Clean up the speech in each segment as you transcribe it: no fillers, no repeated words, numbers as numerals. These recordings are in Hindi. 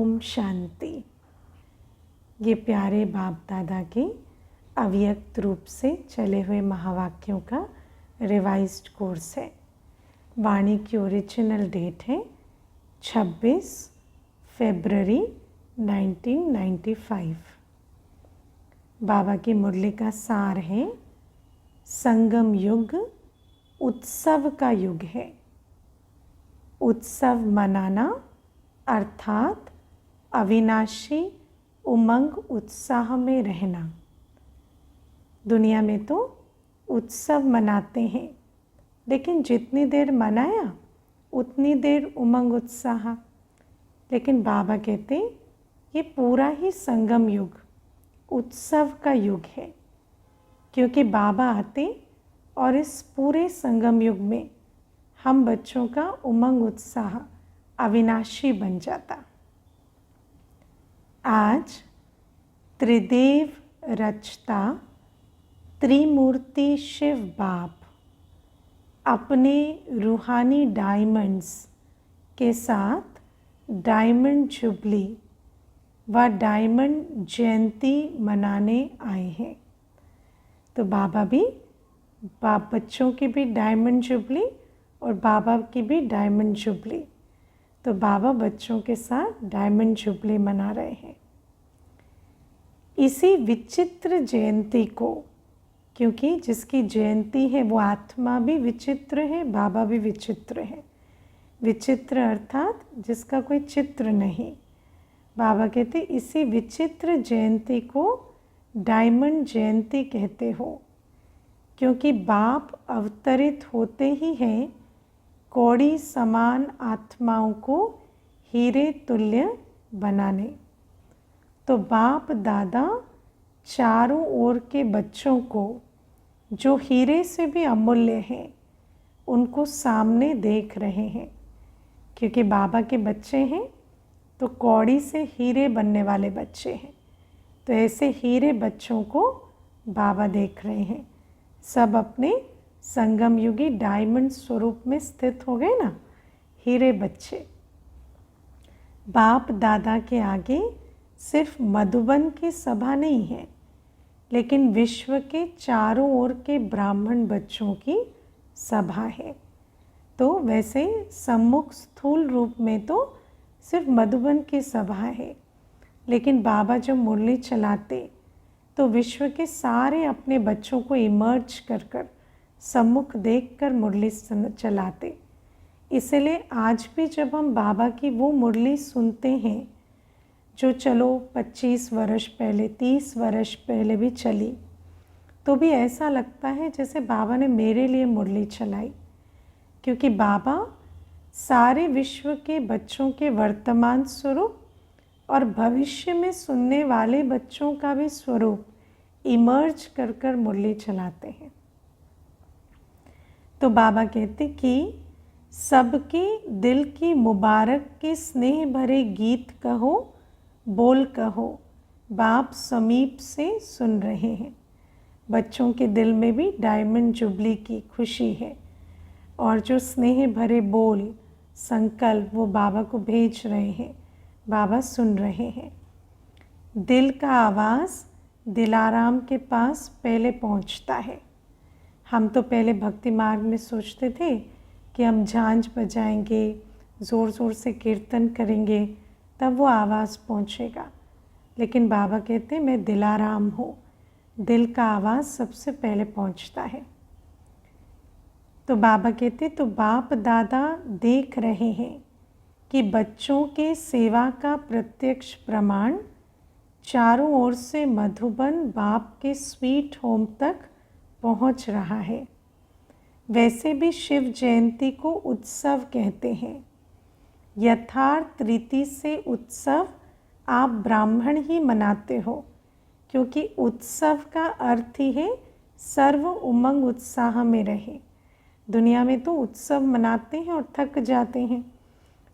ओम शांति। ये प्यारे बाप दादा के अव्यक्त रूप से चले हुए महावाक्यों का रिवाइज्ड कोर्स है। वाणी की ओरिजिनल डेट है 26 फरवरी 1995। बाबा की मुरली का सार है, संगम युग उत्सव का युग है। उत्सव मनाना अर्थात अविनाशी उमंग उत्साह में रहना। दुनिया में तो उत्सव मनाते हैं, लेकिन जितनी देर मनाया उतनी देर उमंग उत्साह। लेकिन बाबा कहते ये पूरा ही संगम युग उत्सव का युग है, क्योंकि बाबा आते और इस पूरे संगम युग में हम बच्चों का उमंग उत्साह अविनाशी बन जाता। आज त्रिदेव रचता त्रिमूर्ति शिव बाप अपने रूहानी डायमंड्स के साथ डायमंड जुबली व डायमंड जयंती मनाने आए हैं। तो बाबा भी बच्चों की भी डायमंड जुबली और बाबा की भी डायमंड जुबली। तो बाबा बच्चों के साथ डायमंड जुबली मना रहे हैं। इसी विचित्र जयंती को, क्योंकि जिसकी जयंती है वो आत्मा भी विचित्र है, बाबा भी विचित्र है। विचित्र अर्थात जिसका कोई चित्र नहीं। बाबा कहते इसी विचित्र जयंती को डायमंड जयंती कहते हो, क्योंकि बाप अवतरित होते ही हैं कौड़ी समान आत्माओं को हीरे तुल्य बनाने। तो बाप दादा चारों ओर के बच्चों को जो हीरे से भी अमूल्य हैं उनको सामने देख रहे हैं, क्योंकि बाबा के बच्चे हैं तो कौड़ी से हीरे बनने वाले बच्चे हैं। तो ऐसे हीरे बच्चों को बाबा देख रहे हैं। सब अपने संगम युगी डायमंड स्वरूप में स्थित हो गए ना, हीरे बच्चे। बाप दादा के आगे सिर्फ मधुबन की सभा नहीं है, लेकिन विश्व के चारों ओर के ब्राह्मण बच्चों की सभा है। तो वैसे सम्मुख स्थूल रूप में तो सिर्फ मधुबन की सभा है, लेकिन बाबा जब मुरली चलाते तो विश्व के सारे अपने बच्चों को इमर्ज कर सम्मुख देखकर मुरली चलाते। इसलिए आज भी जब हम बाबा की वो मुरली सुनते हैं जो चलो 25 वर्ष पहले 30 वर्ष पहले भी चली, तो भी ऐसा लगता है जैसे बाबा ने मेरे लिए मुरली चलाई। क्योंकि बाबा सारे विश्व के बच्चों के वर्तमान स्वरूप और भविष्य में सुनने वाले बच्चों का भी स्वरूप इमर्ज कर मुरली चलाते हैं। तो बाबा कहते कि सबके दिल की मुबारक के स्नेह भरे गीत कहो, बोल कहो, बाप समीप से सुन रहे हैं। बच्चों के दिल में भी डायमंड जुबली की खुशी है, और जो स्नेह भरे बोल संकल्प वो बाबा को भेज रहे हैं, बाबा सुन रहे हैं। दिल का आवाज़ दिलाराम के पास पहले पहुंचता है। हम तो पहले भक्ति मार्ग में सोचते थे कि हम झांझ बजाएंगे, ज़ोर ज़ोर से कीर्तन करेंगे, तब वो आवाज़ पहुंचेगा। लेकिन बाबा कहते मैं दिलाराम हूँ, दिल का आवाज़ सबसे पहले पहुंचता है। तो बाबा कहते तो बाप दादा देख रहे हैं कि बच्चों के सेवा का प्रत्यक्ष प्रमाण चारों ओर से मधुबन बाप के स्वीट होम तक पहुंच रहा है। वैसे भी शिव जयंती को उत्सव कहते हैं। यथार्थ रीति से उत्सव आप ब्राह्मण ही मनाते हो, क्योंकि उत्सव का अर्थ ही है सर्व उमंग उत्साह में रहे। दुनिया में तो उत्सव मनाते हैं और थक जाते हैं,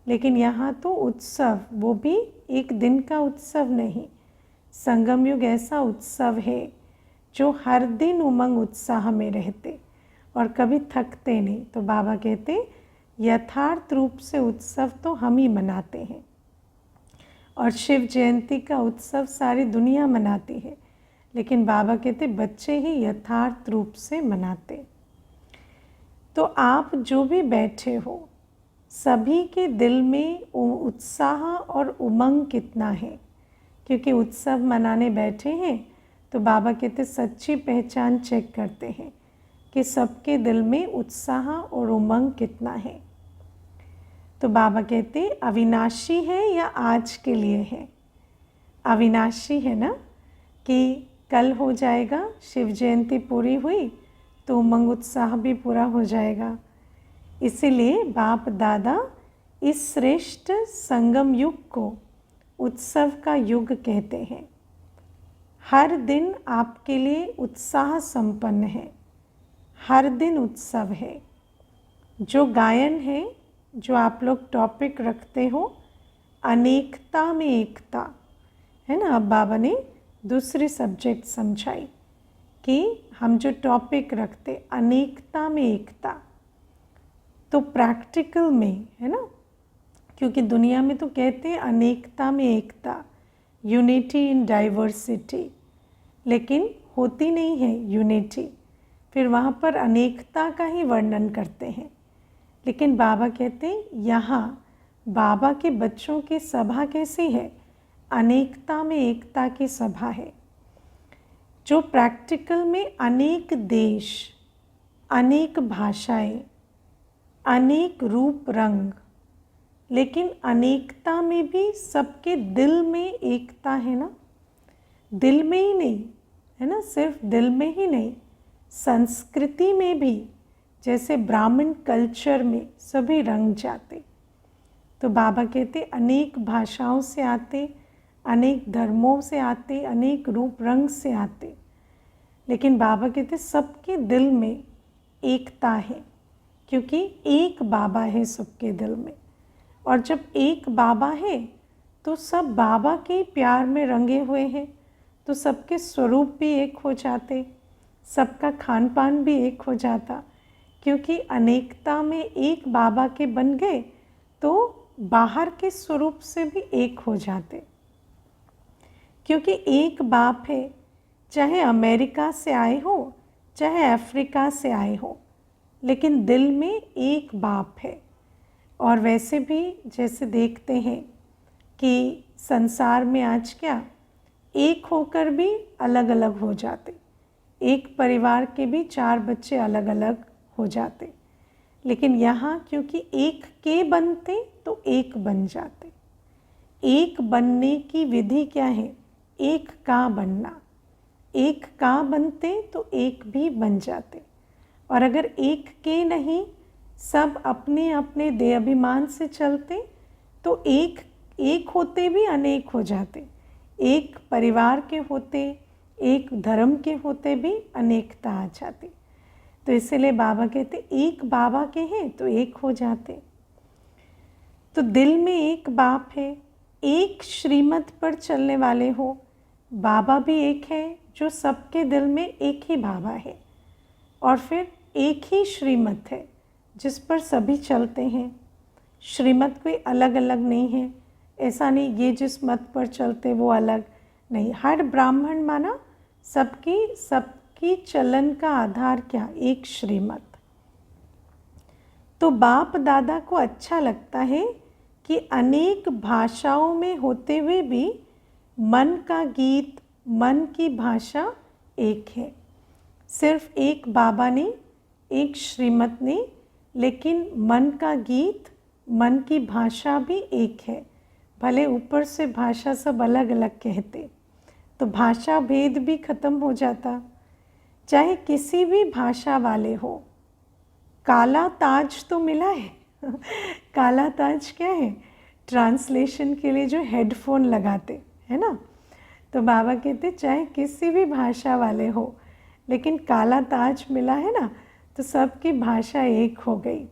लेकिन यहाँ तो उत्सव, वो भी एक दिन का उत्सव नहीं। संगम युग ऐसा उत्सव है जो हर दिन उमंग उत्साह में रहते और कभी थकते नहीं। तो बाबा कहते यथार्थ रूप से उत्सव तो हम ही मनाते हैं। और शिव जयंती का उत्सव सारी दुनिया मनाती है, लेकिन बाबा कहते बच्चे ही यथार्थ रूप से मनाते। तो आप जो भी बैठे हो, सभी के दिल में उत्साह और उमंग कितना है, क्योंकि उत्सव मनाने बैठे हैं तो बाबा कहते सच्ची पहचान चेक करते हैं कि सबके दिल में उत्साह और उमंग कितना है। तो बाबा कहते अविनाशी है या आज के लिए है? अविनाशी है ना, कि कल हो जाएगा, शिव जयंती पूरी हुई तो उमंग उत्साह भी पूरा हो जाएगा। इसीलिए बाप दादा इस श्रेष्ठ संगम युग को उत्सव का युग कहते हैं। हर दिन आपके लिए उत्साह संपन्न है, हर दिन उत्सव है। जो गायन है, जो आप लोग टॉपिक रखते हो, अनेकता में एकता है ना। अब बाबा ने दूसरी सब्जेक्ट समझाई कि हम जो टॉपिक रखते अनेकता में एकता, तो प्रैक्टिकल में है ना, क्योंकि दुनिया में तो कहते हैं अनेकता में एकता, यूनिटी इन डाइवर्सिटी, लेकिन होती नहीं है यूनिटी, फिर वहाँ पर अनेकता का ही वर्णन करते हैं। लेकिन बाबा कहते हैं यहाँ बाबा के बच्चों की सभा कैसी है? अनेकता में एकता की सभा है, जो प्रैक्टिकल में अनेक देश, अनेक भाषाएं, अनेक रूप रंग, लेकिन अनेकता में भी सबके दिल में एकता है ना। दिल में ही नहीं है ना, सिर्फ दिल में ही नहीं, संस्कृति में भी, जैसे ब्राह्मण कल्चर में सभी रंग जाते। तो बाबा कहते अनेक भाषाओं से आते, अनेक धर्मों से आते, अनेक रूप रंग से आते, लेकिन बाबा कहते सबके दिल में एकता है, क्योंकि एक बाबा है सबके दिल में। और जब एक बाबा है तो सब बाबा के प्यार में रंगे हुए हैं, तो सबके स्वरूप भी एक हो जाते, सबका खान पान भी एक हो जाता, क्योंकि अनेकता में एक बाबा के बन गए तो बाहर के स्वरूप से भी एक हो जाते, क्योंकि एक बाप है, चाहे अमेरिका से आए हो, चाहे अफ्रीका से आए हो, लेकिन दिल में एक बाप है। और वैसे भी जैसे देखते हैं कि संसार में आज क्या, एक होकर भी अलग अलग हो जाते, एक परिवार के भी 4 बच्चे अलग अलग हो जाते, लेकिन यहाँ क्योंकि एक के बनते तो एक बन जाते। एक बनने की विधि क्या है? एक का बनना। एक का बनते तो एक भी बन जाते, और अगर एक के नहीं, सब अपने अपने देह अभिमान से चलते तो एक होते भी अनेक हो जाते, एक परिवार के होते, एक धर्म के होते भी अनेकता आ जाती। तो इसलिए बाबा कहते एक बाबा के हैं तो एक हो जाते। तो दिल में एक बाप है, एक श्रीमत पर चलने वाले हो, बाबा भी एक है जो सबके दिल में एक ही बाबा है, और फिर एक ही श्रीमत है जिस पर सभी चलते हैं। श्रीमत कोई अलग अलग नहीं है, ऐसा नहीं ये जिस मत पर चलते वो अलग नहीं, हर ब्राह्मण माना सबकी चलन का आधार क्या? एक श्रीमत। तो बाप दादा को अच्छा लगता है कि अनेक भाषाओं में होते हुए भी मन का गीत, मन की भाषा एक है। सिर्फ एक बाबा ने, एक श्रीमत ने, लेकिन मन का गीत, मन की भाषा भी एक है। भले ऊपर से भाषा सब अलग अलग कहते, तो भाषा भेद भी खत्म हो जाता। चाहे किसी भी भाषा वाले हो, काला ताज तो मिला है काला ताज क्या है? ट्रांसलेशन के लिए जो हेडफोन लगाते है ना। तो बाबा कहते चाहे किसी भी भाषा वाले हो, लेकिन काला ताज मिला है ना, तो सबकी भाषा एक हो गई।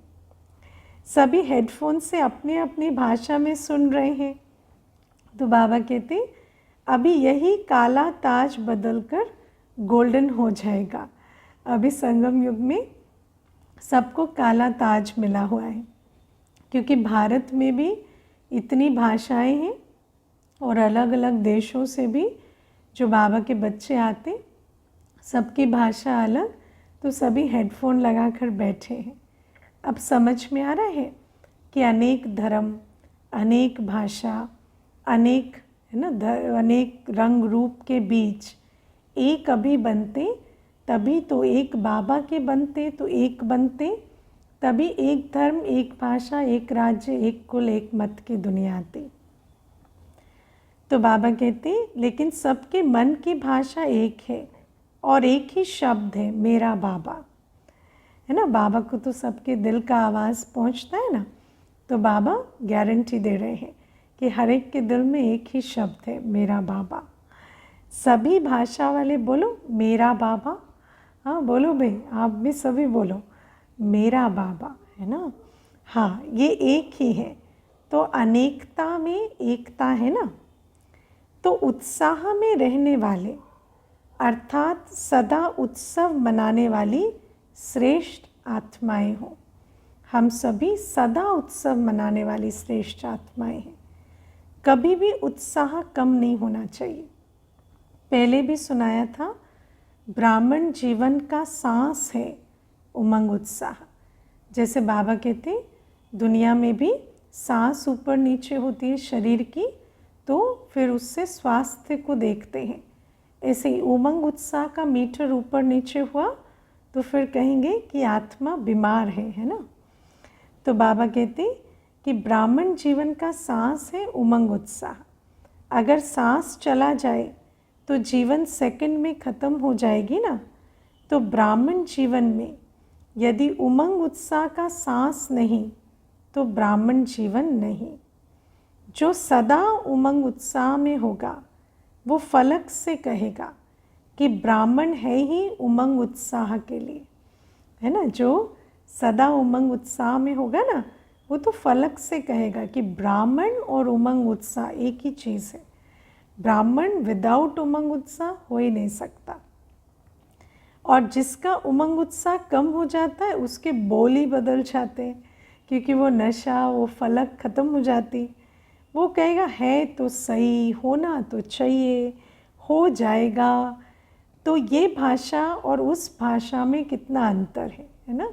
सभी हेडफोन से अपनी अपनी भाषा में सुन रहे हैं। तो बाबा कहते अभी यही काला ताज बदलकर गोल्डन हो जाएगा। अभी संगम युग में सबको काला ताज मिला हुआ है, क्योंकि भारत में भी इतनी भाषाएं हैं, और अलग अलग देशों से भी जो बाबा के बच्चे आते, सबकी भाषा अलग, तो सभी हेडफोन लगाकर बैठे हैं। अब समझ में आ रहा है कि अनेक धर्म, अनेक भाषा, अनेक है ना, अनेक रंग रूप के बीच एक अभी बनते, तभी तो एक बाबा के बनते, तो एक बनते, तभी एक धर्म, एक भाषा, एक राज्य, एक कुल, एक मत की दुनिया आती। तो बाबा कहते लेकिन सबके मन की भाषा एक है और एक ही शब्द है, मेरा बाबा, है ना। बाबा को तो सबके दिल का आवाज़ पहुंचता है ना, तो बाबा गारंटी दे रहे हैं कि हर एक के दिल में एक ही शब्द है, मेरा बाबा। सभी भाषा वाले बोलो मेरा बाबा। हाँ बोलो भाई, आप भी सभी बोलो मेरा बाबा, है ना। हाँ, ये एक ही है, तो अनेकता में एकता है ना। तो उत्साह में रहने वाले अर्थात सदा उत्सव मनाने वाली श्रेष्ठ आत्माएं हो। हम सभी सदा उत्सव मनाने वाली श्रेष्ठ आत्माएं हैं। कभी भी उत्साह कम नहीं होना चाहिए। पहले भी सुनाया था, ब्राह्मण जीवन का सांस है उमंग उत्साह। जैसे बाबा कहते दुनिया में भी सांस ऊपर नीचे होती है शरीर की, तो फिर उससे स्वास्थ्य को देखते हैं। ऐसे ही उमंग उत्साह का मीटर ऊपर नीचे हुआ तो फिर कहेंगे कि आत्मा बीमार है ना। तो बाबा कहते कि ब्राह्मण जीवन का सांस है उमंग उत्साह। अगर सांस चला जाए तो जीवन सेकंड में ख़त्म हो जाएगी ना। तो ब्राह्मण जीवन में यदि उमंग उत्साह का सांस नहीं तो ब्राह्मण जीवन नहीं। जो सदा उमंग उत्साह में होगा वो फलक से कहेगा कि ब्राह्मण है ही उमंग उत्साह के लिए, है ना। जो सदा उमंग उत्साह में होगा ना, वो तो फलक से कहेगा कि ब्राह्मण और उमंग उत्साह एक ही चीज़ है। ब्राह्मण विदाउट उमंग उत्साह हो ही नहीं सकता। और जिसका उमंग उत्साह कम हो जाता है उसके बोल ही बदल जाते हैं, क्योंकि वो नशा, वो फलक ख़त्म हो जाती। वो कहेगा है तो सही, होना तो चाहिए, हो जाएगा। तो ये भाषा और उस भाषा में कितना अंतर है ना।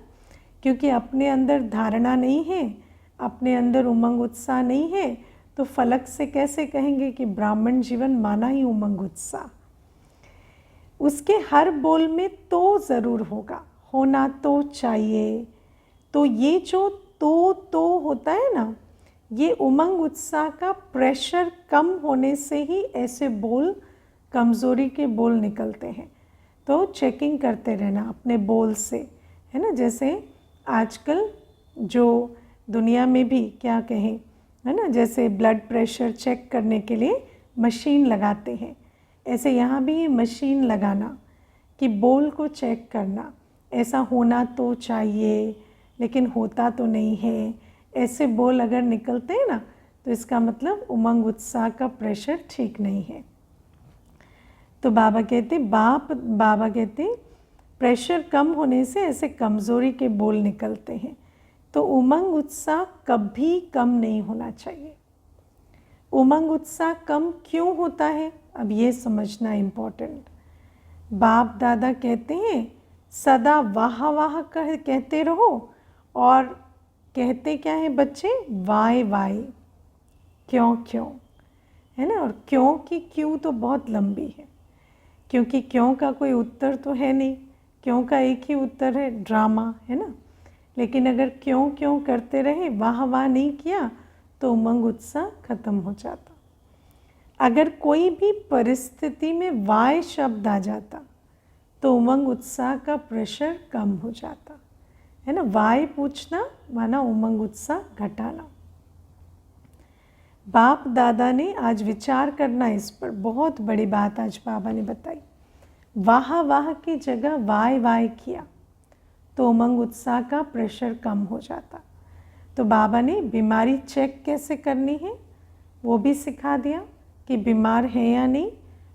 क्योंकि अपने अंदर धारणा नहीं है, अपने अंदर उमंग उत्साह नहीं है, तो फलक से कैसे कहेंगे कि ब्राह्मण जीवन माना ही उमंग उत्साह। उसके हर बोल में तो ज़रूर होगा, होना तो चाहिए। तो ये जो तो होता है ना, ये उमंग उत्साह का प्रेशर कम होने से ही ऐसे बोल, कमज़ोरी के बोल निकलते हैं। तो चेकिंग करते रहना अपने बोल से, है ना। जैसे आजकल जो दुनिया में भी क्या कहें, है ना, जैसे ब्लड प्रेशर चेक करने के लिए मशीन लगाते हैं, ऐसे यहाँ भी मशीन लगाना कि बोल को चेक करना। ऐसा होना तो चाहिए लेकिन होता तो नहीं है, ऐसे बोल अगर निकलते हैं ना, तो इसका मतलब उमंग उत्साह का प्रेशर ठीक नहीं है। तो बाबा कहते प्रेशर कम होने से ऐसे कमज़ोरी के बोल निकलते हैं। तो उमंग उत्साह कभी कम नहीं होना चाहिए। उमंग उत्साह कम क्यों होता है, अब ये समझना इम्पोर्टेंट। बाप दादा कहते हैं सदा वाह वाह कहते रहो, और कहते क्या है बच्चे, वाई वाई, क्यों क्यों, है ना। और क्यों की क्यों तो बहुत लंबी है, क्योंकि क्यों का कोई उत्तर तो है नहीं। क्यों का एक ही उत्तर है, ड्रामा, है ना। लेकिन अगर क्यों क्यों करते रहे, वाह वाह नहीं किया, तो उमंग उत्साह खत्म हो जाता। अगर कोई भी परिस्थिति में वाय शब्द आ जाता तो उमंग उत्साह का प्रेशर कम हो जाता, है ना। वाय पूछना माना उमंग उत्साह घटाना। बाप दादा ने आज विचार करना इस पर, बहुत बड़ी बात आज बाबा ने बताई। वाह वाह की जगह वाय वाय किया तो उमंग उत्साह का प्रेशर कम हो जाता। तो बाबा ने बीमारी चेक कैसे करनी है वो भी सिखा दिया कि बीमार है या नहीं,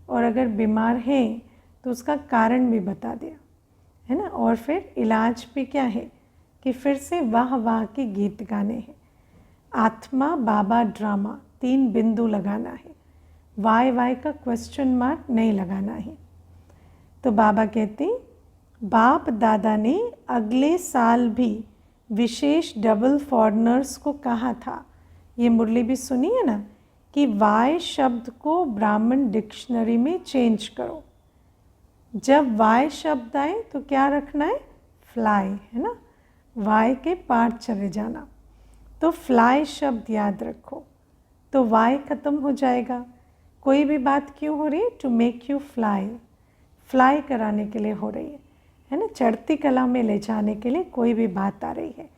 और अगर बीमार है तो उसका कारण भी बता दिया, है ना। और फिर इलाज भी क्या है कि फिर से वाह वाह के गीत गाने हैं। आत्मा बाबा ड्रामा 3 बिंदु लगाना है। वाई वाई का क्वेश्चन मार्क नहीं लगाना है। तो बाबा कहते बाप दादा ने अगले साल भी विशेष डबल फॉरनर्स को कहा था, ये मुरली भी सुनी है ना, कि वाई शब्द को ब्राह्मण डिक्शनरी में चेंज करो। जब वाई शब्द आए तो क्या रखना है, फ्लाई, है ना, वाई के पार्ट चले जाना। तो फ्लाई शब्द याद रखो, तो वाई ख़त्म हो जाएगा। कोई भी बात क्यों हो रही है, to make you fly, fly कराने के लिए हो रही है ना, चढ़ती कला में ले जाने के लिए कोई भी बात आ रही है,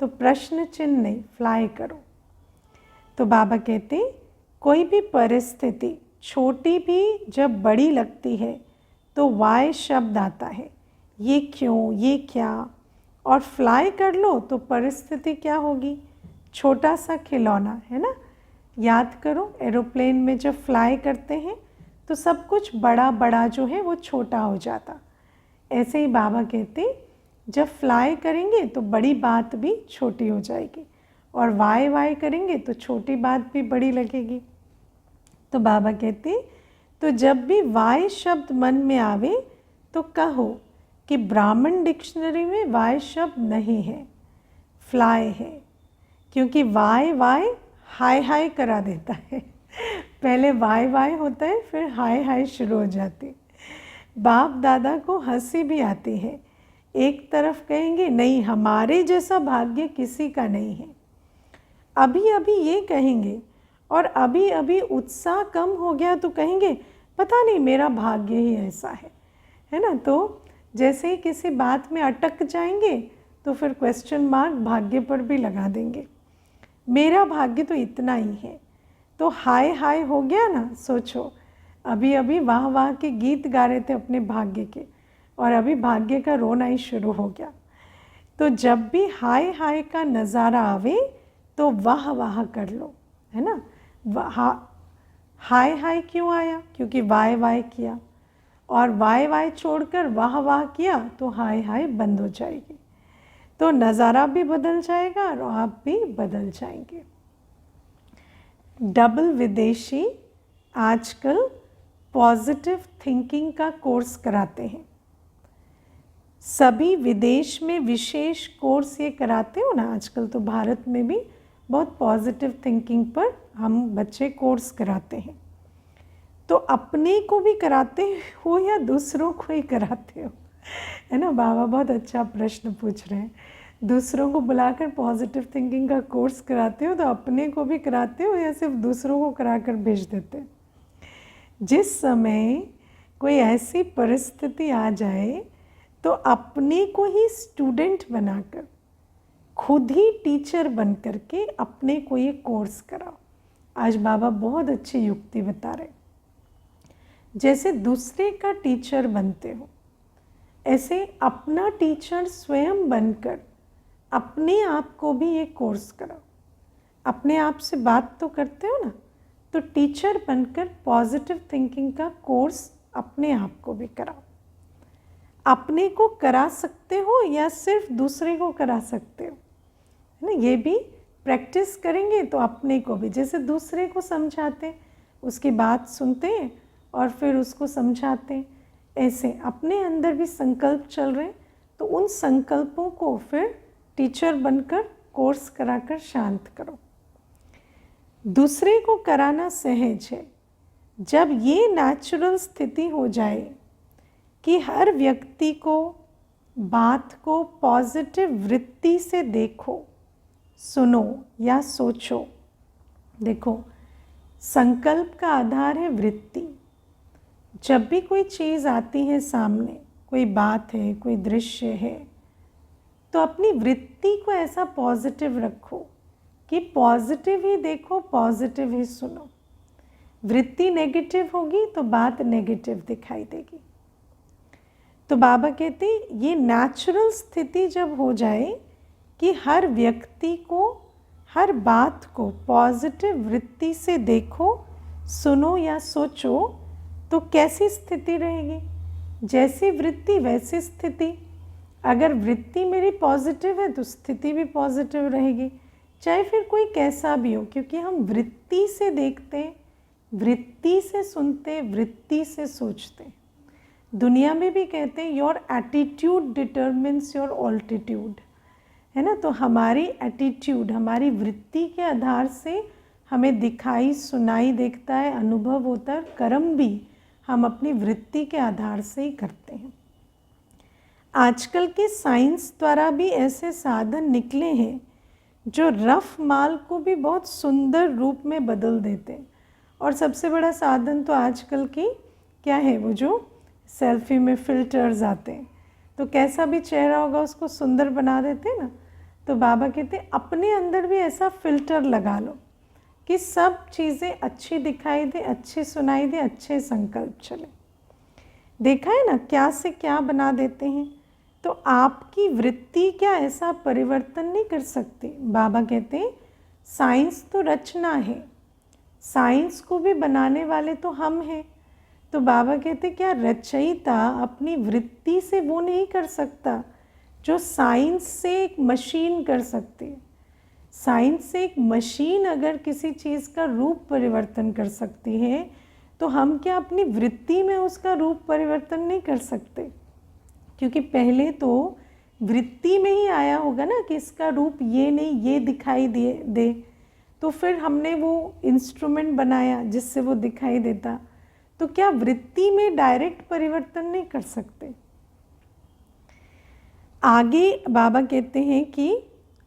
तो प्रश्न चिन्ह नहीं, फ्लाई करो। तो बाबा कहते कोई भी परिस्थिति छोटी भी जब बड़ी लगती है तो वाई शब्द आता है, ये क्यों, ये क्या, और फ्लाई कर लो तो परिस्थिति क्या होगी, छोटा सा खिलौना, है ना। याद करो एरोप्लेन में जब फ्लाई करते हैं तो सब कुछ बड़ा बड़ा जो है वो छोटा हो जाता। ऐसे ही बाबा कहते जब फ्लाई करेंगे तो बड़ी बात भी छोटी हो जाएगी, और वाई वाई करेंगे तो छोटी बात भी बड़ी लगेगी। तो बाबा कहते तो जब भी वाई शब्द मन में आवे तो कहो कि ब्राह्मण डिक्शनरी में वाई शब्द नहीं है, फ्लाई है, क्योंकि वाई वाई हाय हाय करा देता है। पहले वाई वाई होता है, फिर हाय हाय शुरू हो जाती। बाप दादा को हंसी भी आती है, एक तरफ कहेंगे नहीं हमारे जैसा भाग्य किसी का नहीं है, अभी अभी ये कहेंगे, और अभी अभी उत्साह कम हो गया तो कहेंगे पता नहीं मेरा भाग्य ही ऐसा है ना। तो जैसे ही किसी बात में अटक जाएंगे तो फिर क्वेश्चन मार्क भाग्य पर भी लगा देंगे, मेरा भाग्य तो इतना ही है। तो हाय हाय हो गया ना, सोचो अभी अभी वाह वाह के गीत गा रहे थे अपने भाग्य के, और अभी भाग्य का रोना ही शुरू हो गया। तो जब भी हाय हाय का नज़ारा आवे तो वाह वाह कर लो, है ना। हाय हाय क्यों आया, क्योंकि वाय वाय किया, और वाय वाय छोड़कर वाह वाह किया तो हाय हाय बंद हो जाएगी। तो नज़ारा भी बदल जाएगा और आप भी बदल जाएंगे। डबल विदेशी आजकल पॉजिटिव थिंकिंग का कोर्स कराते हैं। सभी विदेश में विशेष कोर्स ये कराते हो ना, आजकल तो भारत में भी बहुत पॉजिटिव थिंकिंग पर हम बच्चे कोर्स कराते हैं। तो अपने को भी कराते हो या दूसरों को ही कराते हो, है ना। बाबा बहुत अच्छा प्रश्न पूछ रहे हैं, दूसरों को बुलाकर पॉजिटिव थिंकिंग का कोर्स कराते हो तो अपने को भी कराते हो या सिर्फ दूसरों को कराकर भेज देते हैं। जिस समय कोई ऐसी परिस्थिति आ जाए तो अपने को ही स्टूडेंट बनाकर खुद ही टीचर बन कर के अपने को ये कोर्स कराओ। आज बाबा बहुत अच्छी युक्ति बता रहे, जैसे दूसरे का टीचर बनते हो ऐसे अपना टीचर स्वयं बनकर अपने आप को भी ये कोर्स कराओ। अपने आप से बात तो करते हो ना, तो टीचर बनकर पॉजिटिव थिंकिंग का कोर्स अपने आप को भी कराओ। अपने को करा सकते हो या सिर्फ दूसरे को करा सकते हो, है ना। ये भी प्रैक्टिस करेंगे तो अपने को भी, जैसे दूसरे को समझाते हैं, उसकी बात सुनते हैं और फिर उसको समझाते हैं, ऐसे अपने अंदर भी संकल्प चल रहे हैं तो उन संकल्पों को फिर टीचर बनकर कोर्स कराकर शांत करो। दूसरे को कराना सहज है। जब ये नेचुरल स्थिति हो जाए कि हर व्यक्ति को बात को पॉजिटिव वृत्ति से देखो, सुनो या सोचो। देखो, संकल्प का आधार है वृत्ति। जब भी कोई चीज़ आती है सामने, कोई बात है, कोई दृश्य है, तो अपनी वृत्ति को ऐसा पॉजिटिव रखो कि पॉजिटिव ही देखो, पॉजिटिव ही सुनो। वृत्ति नेगेटिव होगी तो बात नेगेटिव दिखाई देगी। तो बाबा कहते ये नेचुरल स्थिति जब हो जाए कि हर व्यक्ति को, हर बात को पॉजिटिव वृत्ति से देखो, सुनो या सोचो, तो कैसी स्थिति रहेगी? जैसी वृत्ति वैसी स्थिति। अगर वृत्ति मेरी पॉजिटिव है तो स्थिति भी पॉजिटिव रहेगी, चाहे फिर कोई कैसा भी हो, क्योंकि हम वृत्ति से देखते हैं, वृत्ति से सुनते, वृत्ति से सोचते। दुनिया में भी कहते हैं your attitude determines your altitude, है ना। तो हमारी एटीट्यूड, हमारी वृत्ति के आधार से हमें दिखाई सुनाई देता है, अनुभव होता है। कर्म भी हम अपनी वृत्ति के आधार से ही करते हैं। आजकल के साइंस द्वारा भी ऐसे साधन निकले हैं जो रफ माल को भी बहुत सुंदर रूप में बदल देते हैं। और सबसे बड़ा साधन तो आजकल की क्या है, वो जो सेल्फी में फ़िल्टर्स आते हैं, तो कैसा भी चेहरा होगा उसको सुंदर बना देते हैं ना। तो बाबा कहते हैं अपने अंदर भी ऐसा फ़िल्टर लगा लो कि सब चीज़ें अच्छी दिखाई दे, अच्छी सुनाई दे, अच्छे संकल्प चले। देखा है ना क्या से क्या बना देते हैं। तो आपकी वृत्ति क्या ऐसा परिवर्तन नहीं कर सकती। बाबा कहते हैं साइंस तो रचना है, साइंस को भी बनाने वाले तो हम हैं। तो बाबा कहते क्या रचयिता अपनी वृत्ति से वो नहीं कर सकता जो साइंस से एक मशीन कर सकती है। साइंस से एक मशीन अगर किसी चीज़ का रूप परिवर्तन कर सकती है, तो हम क्या अपनी वृत्ति में उसका रूप परिवर्तन नहीं कर सकते? क्योंकि पहले तो वृत्ति में ही आया होगा ना कि इसका रूप ये नहीं, ये दिखाई दे। तो फिर हमने वो इंस्ट्रूमेंट बनाया जिससे वो दिखाई देता। तो क्या वृत्ति में डायरेक्ट परिवर्तन नहीं कर सकते? आगे बाबा कहते हैं कि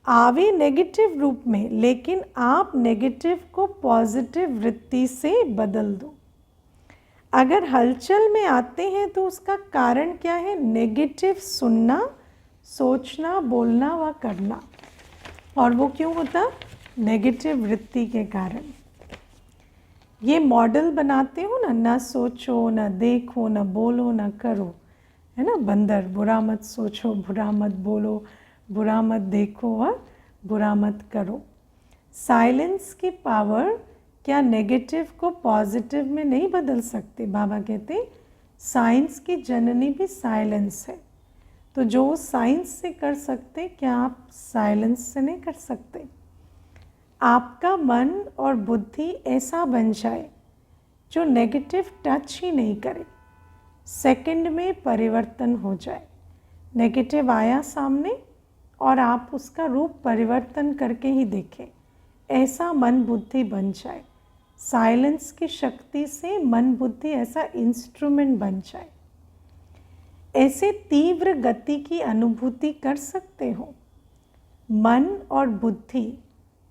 आवे नेगेटिव रूप में, लेकिन आप नेगेटिव को पॉजिटिव वृत्ति से बदल दो। अगर हलचल में आते हैं तो उसका कारण क्या है? नेगेटिव सुनना, सोचना, बोलना व करना। और वो क्यों होता? नेगेटिव वृत्ति के कारण। ये मॉडल बनाते हो ना सोचो, ना देखो, ना बोलो, ना करो, है ना। बंदर, बुरा मत सोचो, बुरा मत बोलो, बुरा मत देखो और बुरा मत करो। साइलेंस की पावर क्या नेगेटिव को पॉजिटिव में नहीं बदल सकते? बाबा कहते साइंस की जननी भी साइलेंस है। तो जो साइंस से कर सकते, क्या आप साइलेंस से नहीं कर सकते? आपका मन और बुद्धि ऐसा बन जाए जो नेगेटिव टच ही नहीं करे, सेकंड में परिवर्तन हो जाए। नेगेटिव आया सामने और आप उसका रूप परिवर्तन करके ही देखें, ऐसा मन बुद्धि बन जाए। साइलेंस की शक्ति से मन बुद्धि ऐसा इंस्ट्रूमेंट बन जाए। ऐसे तीव्र गति की अनुभूति कर सकते हो। मन और बुद्धि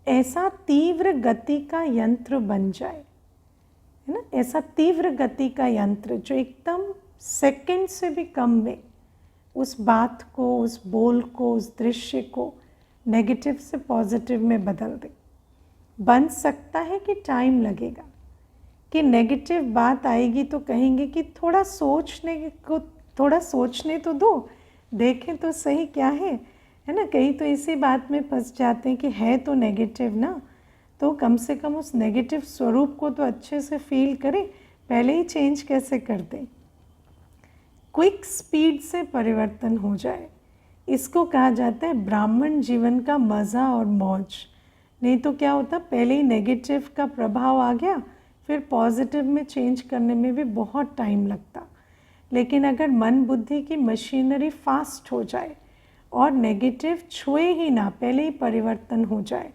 ऐसा तीव्र गति का यंत्र बन जाए, है ना। ऐसा तीव्र गति का यंत्र जो एकदम सेकंड से भी कम में उस बात को, उस बोल को, उस दृश्य को नेगेटिव से पॉजिटिव में बदल दे। बन सकता है कि टाइम लगेगा, कि नेगेटिव बात आएगी तो कहेंगे कि थोड़ा सोचने तो दो, देखें तो सही क्या है ना। कहीं तो इसी बात में फंस जाते हैं कि है तो नेगेटिव ना, तो कम से कम उस नेगेटिव स्वरूप को तो अच्छे से फील करें, पहले ही चेंज कैसे कर दें। क्विक स्पीड से परिवर्तन हो जाए, इसको कहा जाता है ब्राह्मण जीवन का मज़ा और मौज। नहीं तो क्या होता, पहले ही नेगेटिव का प्रभाव आ गया, फिर पॉजिटिव में चेंज करने में भी बहुत टाइम लगता। लेकिन अगर मन बुद्धि की मशीनरी फास्ट हो जाए और नेगेटिव छुए ही ना, पहले ही परिवर्तन हो जाए,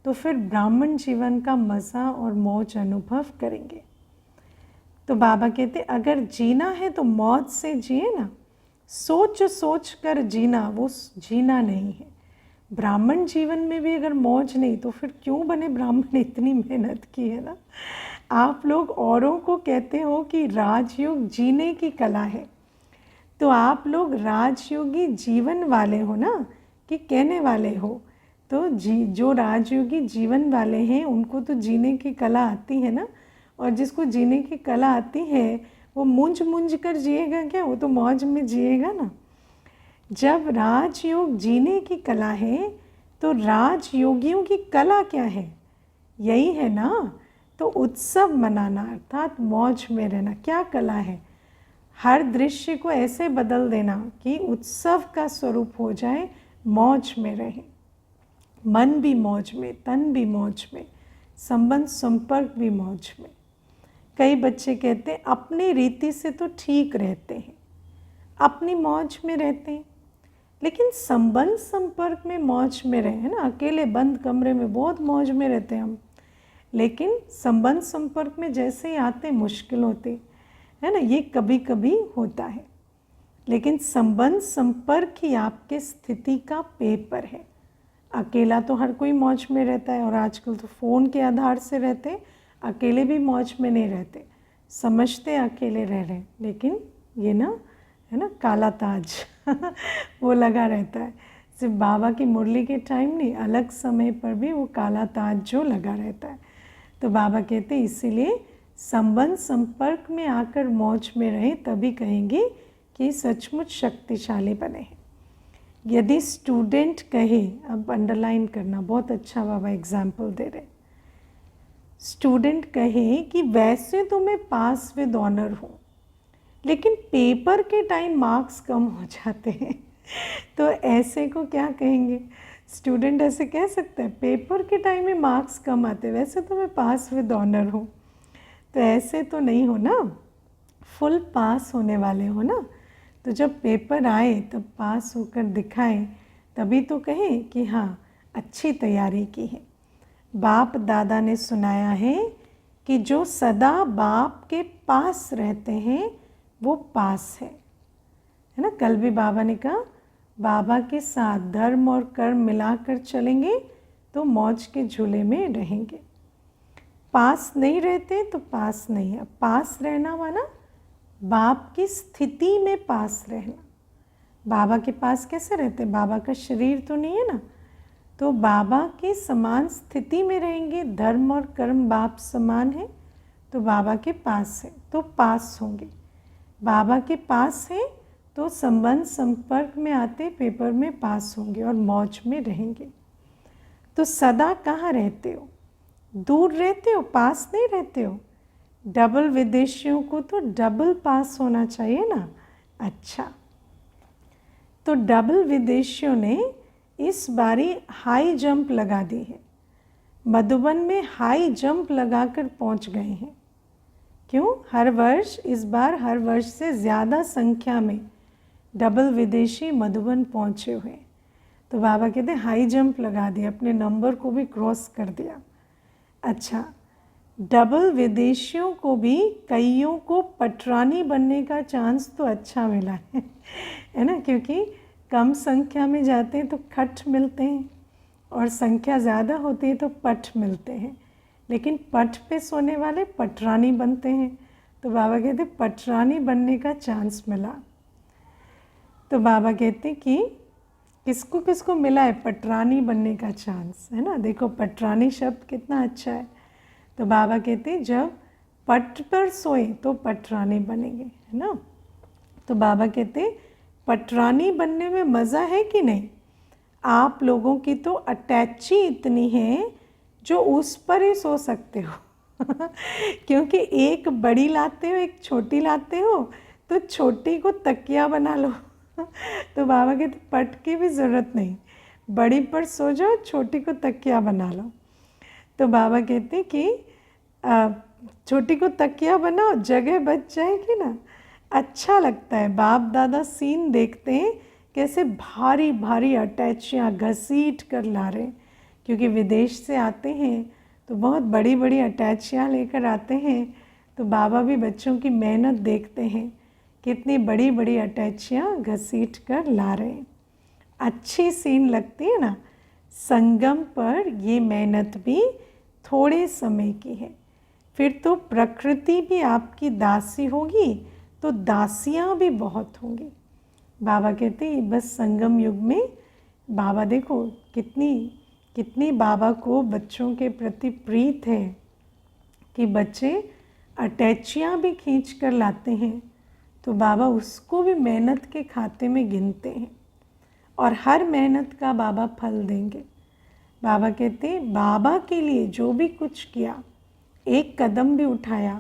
तो फिर ब्राह्मण जीवन का मज़ा और मौज अनुभव करेंगे। तो बाबा कहते अगर जीना है तो मौज से जिए ना, सोच सोच कर जीना वो जीना नहीं है। ब्राह्मण जीवन में भी अगर मौज नहीं तो फिर क्यों बने ब्राह्मण? इतनी मेहनत की है ना। आप लोग औरों को कहते हो कि राजयोग जीने की कला है, तो आप लोग राजयोगी जीवन वाले हो ना, कि कहने वाले हो। तो जो राजयोगी जीवन वाले हैं उनको तो जीने की कला आती है ना, और जिसको जीने की कला आती है वो मूंझ कर जिएगा क्या? वो तो मौज में जिएगा ना। जब राजयोग जीने की कला है तो राजयोगियों की कला क्या है? यही है ना। तो उत्सव मनाना अर्थात मौज में रहना क्या कला है? हर दृश्य को ऐसे बदल देना कि उत्सव का स्वरूप हो जाए, मौज में रहे। मन भी मौज में, तन भी मौज में, संबंध संपर्क भी मौज में। कई बच्चे कहते हैं अपनी रीति से तो ठीक रहते हैं, अपनी मौज में रहते हैं, लेकिन संबंध संपर्क में मौज में रहे, है ना। अकेले बंद कमरे में बहुत मौज में रहते हैं हम, लेकिन संबंध संपर्क में जैसे ही आते मुश्किल होती है ना, ये कभी कभी होता है। लेकिन संबंध संपर्क ही आपके स्थिति का पेपर है। अकेला तो हर कोई मौज में रहता है, और आजकल तो फ़ोन के आधार से रहते हैं, अकेले भी मौज में नहीं रहते, समझते अकेले रह रहे, लेकिन ये ना है ना काला ताज वो लगा रहता है। सिर्फ बाबा की मुरली के टाइम नहीं, अलग समय पर भी वो काला ताज जो लगा रहता है। तो बाबा कहते हैं इसीलिए संबंध संपर्क में आकर मौज में रहे, तभी कहेंगे कि सचमुच शक्तिशाली बने हैं। यदि स्टूडेंट कहे, अब अंडरलाइन करना, बहुत अच्छा बाबा एग्जाम्पल दे रहे, स्टूडेंट कहे कि वैसे तो मैं पास विद ऑनर हूँ, लेकिन पेपर के टाइम मार्क्स कम हो जाते हैं, तो ऐसे को क्या कहेंगे? स्टूडेंट ऐसे कह सकते हैं पेपर के टाइम में मार्क्स कम आते, वैसे तो मैं पास विद ऑनर हूँ। तो ऐसे तो नहीं हो ना, फुल पास होने वाले हो ना। तो जब पेपर आए तब पास होकर दिखाएं, तभी तो कहें कि हाँ अच्छी तैयारी की है। बाप दादा ने सुनाया है कि जो सदा बाप के पास रहते हैं वो पास है ना। कल भी बाबा ने कहा बाबा के साथ धर्म और कर्म मिलाकर चलेंगे तो मौज के झूले में रहेंगे। पास नहीं रहते तो पास नहीं है। पास रहना माना बाप की स्थिति में पास रहना। बाबा के पास कैसे रहते? बाबा का शरीर तो नहीं है ना, तो बाबा के समान स्थिति में रहेंगे। धर्म और कर्म बाप समान है तो बाबा के पास है तो पास होंगे। बाबा के पास है तो संबंध संपर्क में आते पेपर में पास होंगे और मौज में रहेंगे। तो सदा कहाँ रहते हो? दूर रहते हो, पास नहीं रहते हो। डबल विदेशियों को तो डबल पास होना चाहिए ना। अच्छा, तो डबल विदेशियों ने इस बारी हाई जंप लगा दी है। मधुबन में हाई जंप लगाकर पहुंच गए हैं। क्यों? हर वर्ष, इस बार हर वर्ष से ज़्यादा संख्या में डबल विदेशी मधुबन पहुंचे हुए। तो बाबा कहते हैं हाई जंप लगा दिया, अपने नंबर को भी क्रॉस कर दिया। अच्छा, डबल विदेशियों को भी कईयों को पटरानी बनने का चांस तो अच्छा मिला है ना, क्योंकि कम संख्या में जाते हैं तो खट मिलते हैं और संख्या ज़्यादा होती है तो पट मिलते हैं, लेकिन पट पे सोने वाले पटरानी बनते हैं। तो बाबा कहते पटरानी बनने का चांस मिला। तो बाबा कहते कि किसको किसको मिला है पटरानी बनने का चांस, है ना। देखो पटरानी शब्द कितना अच्छा है। तो बाबा कहते जब पट पर सोए तो पटरानी बनेंगे, है ना। तो बाबा कहते पटरानी बनने में मज़ा है कि नहीं? आप लोगों की तो अटैची इतनी है जो उस पर ही सो सकते हो क्योंकि एक बड़ी लाते हो एक छोटी लाते हो तो छोटी को तकिया बना लो तो बाबा कहते पट की भी ज़रूरत नहीं, बड़ी पर सो जाओ, छोटी को तकिया बना लो। तो बाबा कहते कि छोटी को तकिया बनाओ, जगह बच जाएगी ना। अच्छा लगता है, बाप दादा सीन देखते हैं कैसे भारी भारी अटैचियाँ घसीट कर ला रहे हैं, क्योंकि विदेश से आते हैं तो बहुत बड़ी बड़ी अटैचियाँ लेकर आते हैं। तो बाबा भी बच्चों की मेहनत देखते हैं, कितनी बड़ी बड़ी अटैचियाँ घसीट कर ला रहे हैं। अच्छी सीन लगती है ना। संगम पर ये मेहनत भी थोड़े समय की है, फिर तो प्रकृति भी आपकी दासी होगी तो दासियाँ भी बहुत होंगी। बाबा कहते हैं बस संगम युग में बाबा देखो कितनी बाबा को बच्चों के प्रति प्रीत है कि बच्चे अटैचियाँ भी खींच कर लाते हैं तो बाबा उसको भी मेहनत के खाते में गिनते हैं और हर मेहनत का बाबा फल देंगे। बाबा कहते हैं बाबा के लिए जो भी कुछ किया, एक कदम भी उठाया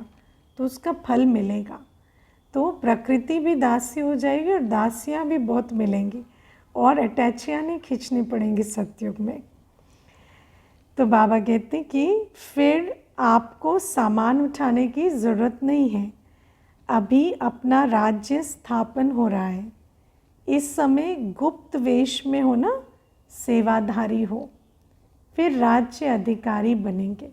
तो उसका फल मिलेगा। तो प्रकृति भी दासी हो जाएगी और दासियाँ भी बहुत मिलेंगी और अटैचियाँ नहीं खींचनी पड़ेंगी सतयुग में। तो बाबा कहते हैं कि फिर आपको सामान उठाने की ज़रूरत नहीं है। अभी अपना राज्य स्थापन हो रहा है। इस समय गुप्त वेश में हो ना, सेवाधारी हो, फिर राज्य अधिकारी बनेंगे।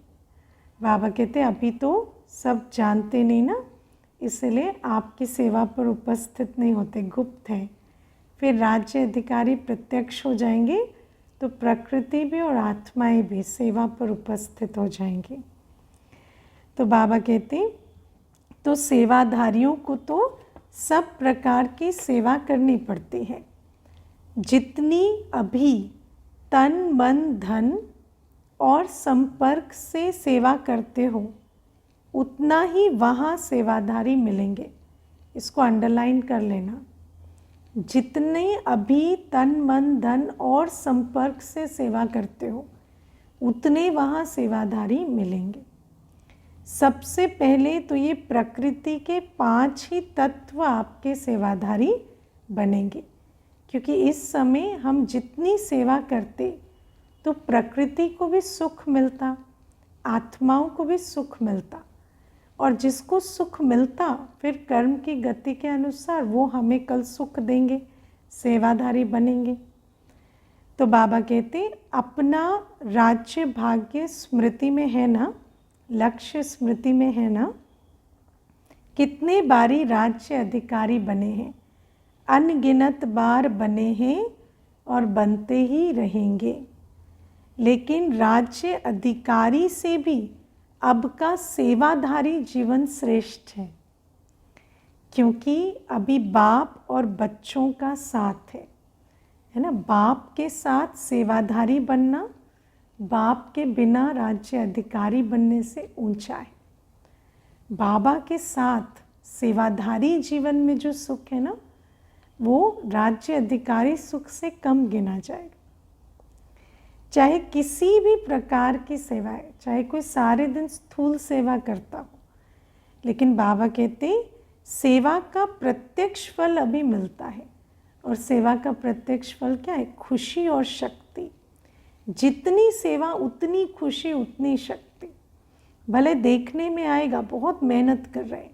बाबा कहते अभी तो सब जानते नहीं ना, इसलिए आपकी सेवा पर उपस्थित नहीं होते, गुप्त हैं। फिर राज्य अधिकारी प्रत्यक्ष हो जाएंगे तो प्रकृति भी और आत्माएं भी सेवा पर उपस्थित हो जाएंगी। तो बाबा कहते तो सेवाधारियों को तो सब प्रकार की सेवा करनी पड़ती है। जितनी अभी तन मन धन और संपर्क से सेवा करते हो, उतना ही वहाँ सेवाधारी मिलेंगे। इसको अंडरलाइन कर लेना। जितने अभी तन मन धन और संपर्क से सेवा करते हो, उतने वहाँ सेवाधारी मिलेंगे। सबसे पहले तो ये प्रकृति के 5 ही तत्व आपके सेवाधारी बनेंगे, क्योंकि इस समय हम जितनी सेवा करते तो प्रकृति को भी सुख मिलता, आत्माओं को भी सुख मिलता, और जिसको सुख मिलता फिर कर्म की गति के अनुसार वो हमें कल सुख देंगे, सेवाधारी बनेंगे। तो बाबा कहते अपना राज्य भाग्य स्मृति में है ना, लक्ष्य स्मृति में है ना। कितने बारी राज्य अधिकारी बने हैं, अनगिनत बार बने हैं और बनते ही रहेंगे। लेकिन राज्य अधिकारी से भी अब का सेवाधारी जीवन श्रेष्ठ है, क्योंकि अभी बाप और बच्चों का साथ है ना। बाप के साथ सेवाधारी बनना बाप के बिना राज्य अधिकारी बनने से ऊंचा है। बाबा के साथ सेवाधारी जीवन में जो सुख है ना, वो राज्य अधिकारी सुख से कम गिना जाएगा। चाहे किसी भी प्रकार की सेवा है, चाहे कोई सारे दिन स्थूल सेवा करता हो, लेकिन बाबा कहते सेवा का प्रत्यक्ष फल अभी मिलता है। और सेवा का प्रत्यक्ष फल क्या है? खुशी और शक्ति। जितनी सेवा उतनी खुशी उतनी शक्ति। भले देखने में आएगा बहुत मेहनत कर रहे हैं,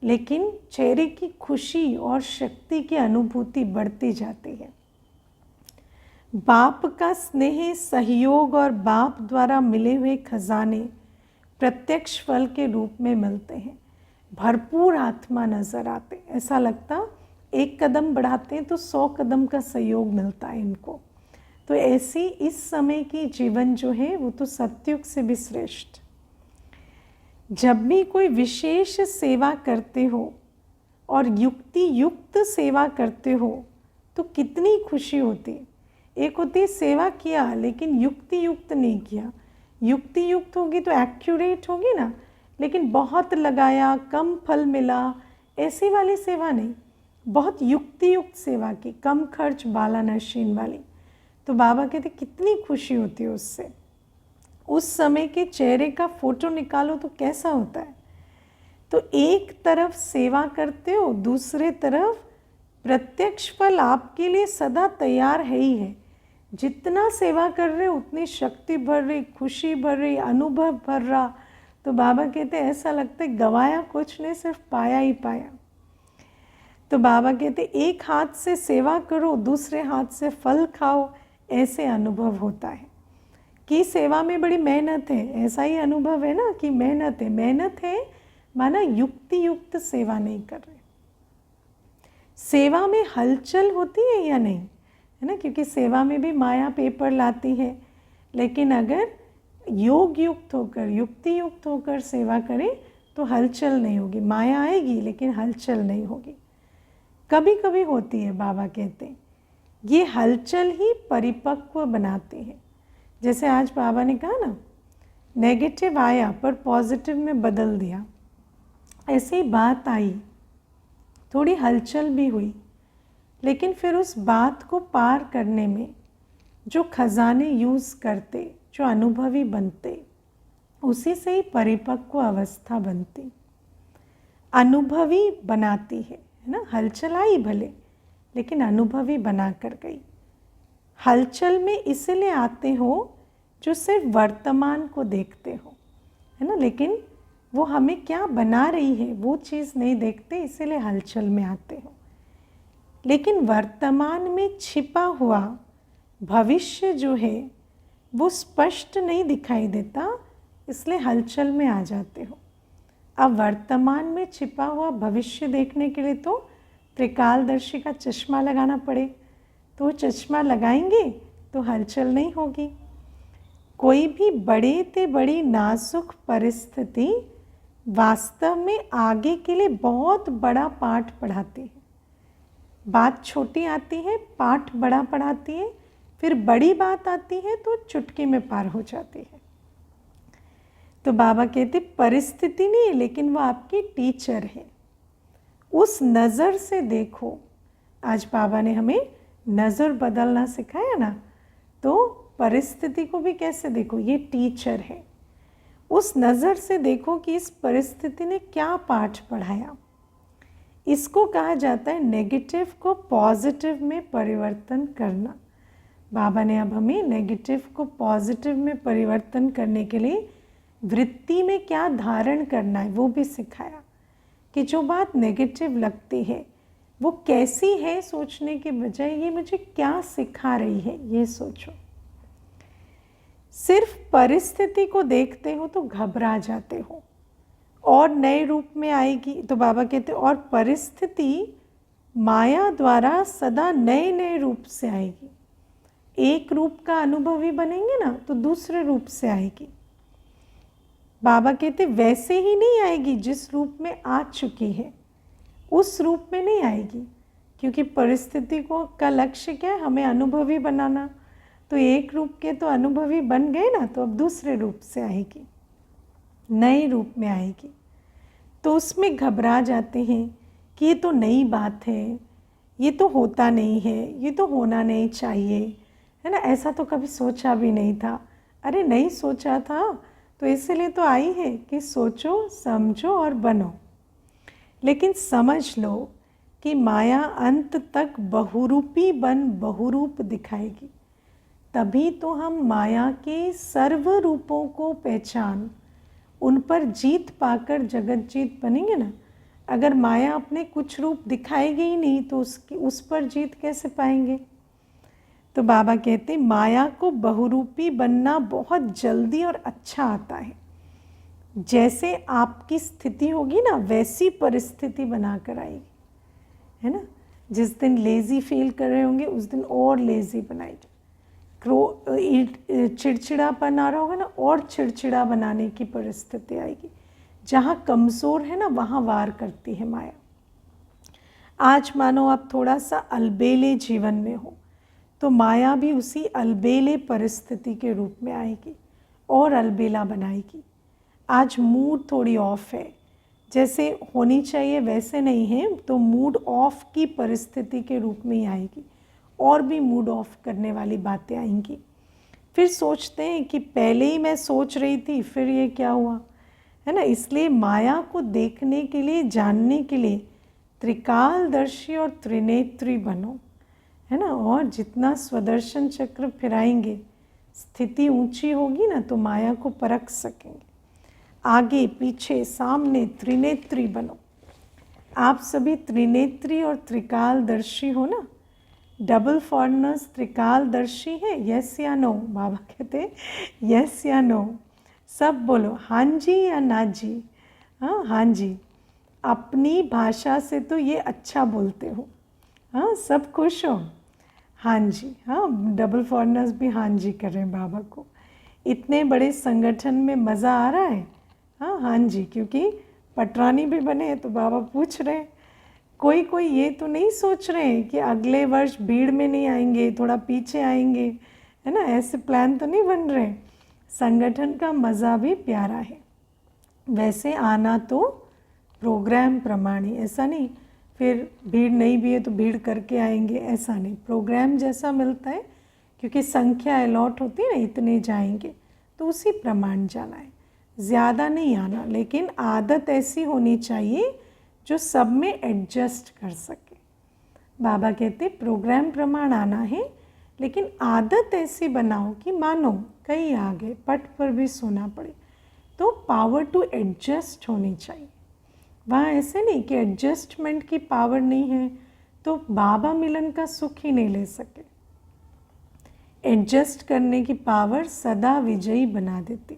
लेकिन चेहरे की खुशी और शक्ति की अनुभूति बढ़ती जाती है। बाप का स्नेह, सहयोग और बाप द्वारा मिले हुए खजाने प्रत्यक्ष फल के रूप में मिलते हैं। भरपूर आत्मा नजर आते, ऐसा लगता एक कदम बढ़ाते हैं तो 100 कदम का सहयोग मिलता है इनको। तो ऐसी इस समय की जीवन जो है वो तो सतयुग से भी श्रेष्ठ। जब भी कोई विशेष सेवा करते हो और युक्ति युक्त सेवा करते हो तो कितनी खुशी होती है। एक होती है सेवा किया लेकिन युक्ति युक्त नहीं किया। युक्ति युक्त होगी तो एक्यूरेट होगी ना, लेकिन बहुत लगाया कम फल मिला, ऐसी वाली सेवा नहीं। बहुत युक्ति युक्त सेवा की, कम खर्च बाला नशीन वाली, तो बाबा कहते कितनी खुशी होती है उससे। उस समय के चेहरे का फोटो निकालो तो कैसा होता है। तो एक तरफ सेवा करते हो, दूसरे तरफ प्रत्यक्ष फल आपके लिए सदा तैयार है ही है। जितना सेवा कर रहे हो उतनी शक्ति बढ़ रही, खुशी बढ़ रही, अनुभव बढ़ रहा। तो बाबा कहते ऐसा लगता है गवाया कुछ नहीं, सिर्फ पाया ही पाया। तो बाबा कहते एक हाथ से सेवा करो, दूसरे हाथ से फल खाओ, ऐसे अनुभव होता है कि सेवा में बड़ी मेहनत है। ऐसा ही अनुभव है ना कि मेहनत है। मेहनत है माना युक्ति युक्त सेवा नहीं कर रहे। सेवा में हलचल होती है या नहीं, है ना, क्योंकि सेवा में भी माया पेपर लाती है। लेकिन अगर योग युक्त होकर, युक्ति युक्त होकर सेवा करें तो हलचल नहीं होगी। माया आएगी लेकिन हलचल नहीं होगी। कभी कभी होती है, बाबा कहते हैं ये हलचल ही परिपक्व बनाती है। जैसे आज बाबा ने कहा ना, नेगेटिव आया पर पॉजिटिव में बदल दिया। ऐसे ही बात आई, थोड़ी हलचल भी हुई, लेकिन फिर उस बात को पार करने में जो खजाने यूज़ करते, जो अनुभवी बनते, उसी से ही परिपक्व अवस्था बनती, अनुभवी बनाती है ना। हलचल आई भले, लेकिन अनुभवी बना कर गई। हलचल में इसलिए आते हो जो सिर्फ वर्तमान को देखते हो, है ना, लेकिन वो हमें क्या बना रही है वो चीज़ नहीं देखते, इसीलिए हलचल में आते हो। लेकिन वर्तमान में छिपा हुआ भविष्य जो है वो स्पष्ट नहीं दिखाई देता, इसलिए हलचल में आ जाते हो। अब वर्तमान में छिपा हुआ भविष्य देखने के लिए तो त्रिकालदर्शी का चश्मा लगाना पड़े, तो चश्मा लगाएंगे तो हलचल नहीं होगी। कोई भी बड़े से बड़ी नाजुक परिस्थिति वास्तव में आगे के लिए बहुत बड़ा पाठ पढ़ाती है। बात छोटी आती है, पाठ बड़ा पढ़ाती है, फिर बड़ी बात आती है तो चुटकी में पार हो जाती है। तो बाबा कहते परिस्थिति नहीं है, लेकिन वो आपकी टीचर है। उस नज़र से देखो। आज बाबा ने हमें नज़र बदलना सिखाया ना, तो परिस्थिति को भी कैसे देखो, ये टीचर है। उस नज़र से देखो कि इस परिस्थिति ने क्या पाठ पढ़ाया। इसको कहा जाता है नेगेटिव को पॉजिटिव में परिवर्तन करना। बाबा ने अब हमें नेगेटिव को पॉजिटिव में परिवर्तन करने के लिए वृत्ति में क्या धारण करना है वो भी सिखाया, कि जो बात नेगेटिव लगती है वो कैसी है सोचने के बजाय ये मुझे क्या सिखा रही है ये सोचो। सिर्फ परिस्थिति को देखते हो तो घबरा जाते हो और नए रूप में आएगी। तो बाबा कहते और परिस्थिति माया द्वारा सदा नए नए रूप से आएगी। एक रूप का अनुभवी बनेंगे ना तो दूसरे रूप से आएगी। बाबा कहते वैसे ही नहीं आएगी जिस रूप में आ चुकी है, उस रूप में नहीं आएगी, क्योंकि परिस्थिति को का लक्ष्य क्या है, हमें अनुभवी बनाना। तो एक रूप के तो अनुभवी बन गए ना, तो अब दूसरे रूप से आएगी, नए रूप में आएगी। तो उसमें घबरा जाते हैं कि ये तो नई बात है, ये तो होता नहीं है, ये तो होना नहीं चाहिए, है ना, ऐसा तो कभी सोचा भी नहीं था। अरे नहीं सोचा था तो इसीलिए तो आई है कि सोचो समझो और बनो। लेकिन समझ लो कि माया अंत तक बहुरूपी बन बहुरूप दिखाएगी। तभी तो हम माया के सर्व रूपों को पहचान उन पर जीत पाकर जगत जीत बनेंगे ना। अगर माया अपने कुछ रूप दिखाएगी ही नहीं तो उस पर जीत कैसे पाएंगे। तो बाबा कहते माया को बहुरूपी बनना बहुत जल्दी और अच्छा आता है। जैसे आपकी स्थिति होगी ना वैसी परिस्थिति बनाकर आएगी, है ना। जिस दिन लेज़ी फील कर रहे होंगे उस दिन और लेज़ी बनाएगी। चिड़चिड़ापन आ रहा होगा ना, और चिड़चिड़ा बनाने की परिस्थिति आएगी। जहाँ कमज़ोर है ना वहाँ वार करती है माया। आज मानो आप थोड़ा सा अलबेले जीवन में हो तो माया भी उसी अलबेले परिस्थिति के रूप में आएगी और अलबेला बनाएगी। आज मूड थोड़ी ऑफ है, जैसे होनी चाहिए वैसे नहीं है, तो मूड ऑफ की परिस्थिति के रूप में ही आएगी और भी मूड ऑफ करने वाली बातें आएंगी। फिर सोचते हैं कि पहले ही मैं सोच रही थी फिर ये क्या हुआ, है ना। इसलिए माया को देखने के लिए, जानने के लिए त्रिकालदर्शी और त्रिनेत्री बनो, है ना। और जितना स्वदर्शन चक्र फिराएंगे, स्थिति ऊंची होगी ना तो माया को परख सकेंगे। आगे पीछे सामने त्रिनेत्री बनो। आप सभी त्रिनेत्री और त्रिकालदर्शी हो ना। डबल फॉरनर्स त्रिकालदर्शी है, यस या नो। बाबा कहते यस या नो, सब बोलो हाँ जी या ना जी। हाँ हाँ जी, अपनी भाषा से तो ये अच्छा बोलते हो। हाँ सब खुश हो, हाँ जी। हाँ डबल फॉरनर्स भी हाँ जी कर रहे हैं बाबा को। इतने बड़े संगठन में मज़ा आ रहा है। हाँ हाँ जी, क्योंकि पटरानी भी बने हैं तो बाबा पूछ रहे हैं। कोई कोई ये तो नहीं सोच रहे हैं कि अगले वर्ष भीड़ में नहीं आएंगे, थोड़ा पीछे आएंगे, है ना। ऐसे प्लान तो नहीं बन रहे। संगठन का मज़ा भी प्यारा है। वैसे आना तो प्रोग्राम प्रमाणे, ऐसा नहीं फिर भीड़ नहीं भी है तो भीड़ करके आएंगे, ऐसा नहीं। प्रोग्राम जैसा मिलता है, क्योंकि संख्या अलॉट होती है ना, इतने जाएंगे तो उसी प्रमाण जाना है, ज़्यादा नहीं आना। लेकिन आदत ऐसी होनी चाहिए जो सब में एडजस्ट कर सके। बाबा कहते प्रोग्राम प्रमाण आना है, लेकिन आदत ऐसी बनाओ कि मानो कहीं आ गए, पट पर भी सोना पड़े तो पावर टू एडजस्ट होनी चाहिए। वहाँ ऐसे नहीं कि एडजस्टमेंट की पावर नहीं है तो बाबा मिलन का सुख ही नहीं ले सके। एडजस्ट करने की पावर सदा विजयी बना देती।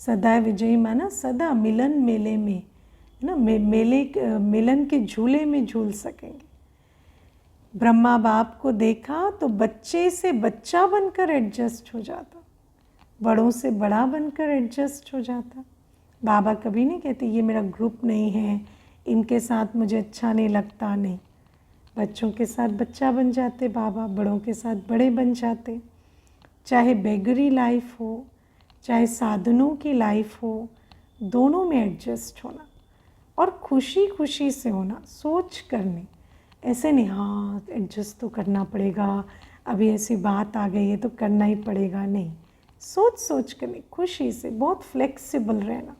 सदा विजयी माना सदा मिलन मेले में, है ना, मिलन के झूले में झूल सकेंगे। ब्रह्मा बाप को देखा तो बच्चे से बच्चा बनकर एडजस्ट हो जाता, बड़ों से बड़ा बनकर एडजस्ट हो जाता। बाबा कभी नहीं कहते ये मेरा ग्रुप नहीं है, इनके साथ मुझे अच्छा नहीं लगता, नहीं। बच्चों के साथ बच्चा बन जाते बाबा, बड़ों के साथ बड़े बन जाते। चाहे बेगरी लाइफ हो, चाहे साधनों की लाइफ हो, दोनों में एडजस्ट होना और खुशी खुशी से होना, सोच करनी। ऐसे नहीं हाँ एडजस्ट तो करना पड़ेगा, अभी ऐसी बात आ गई है तो करना ही पड़ेगा, नहीं। सोच सोच करनी, खुशी से, बहुत फ्लेक्सिबल रहना।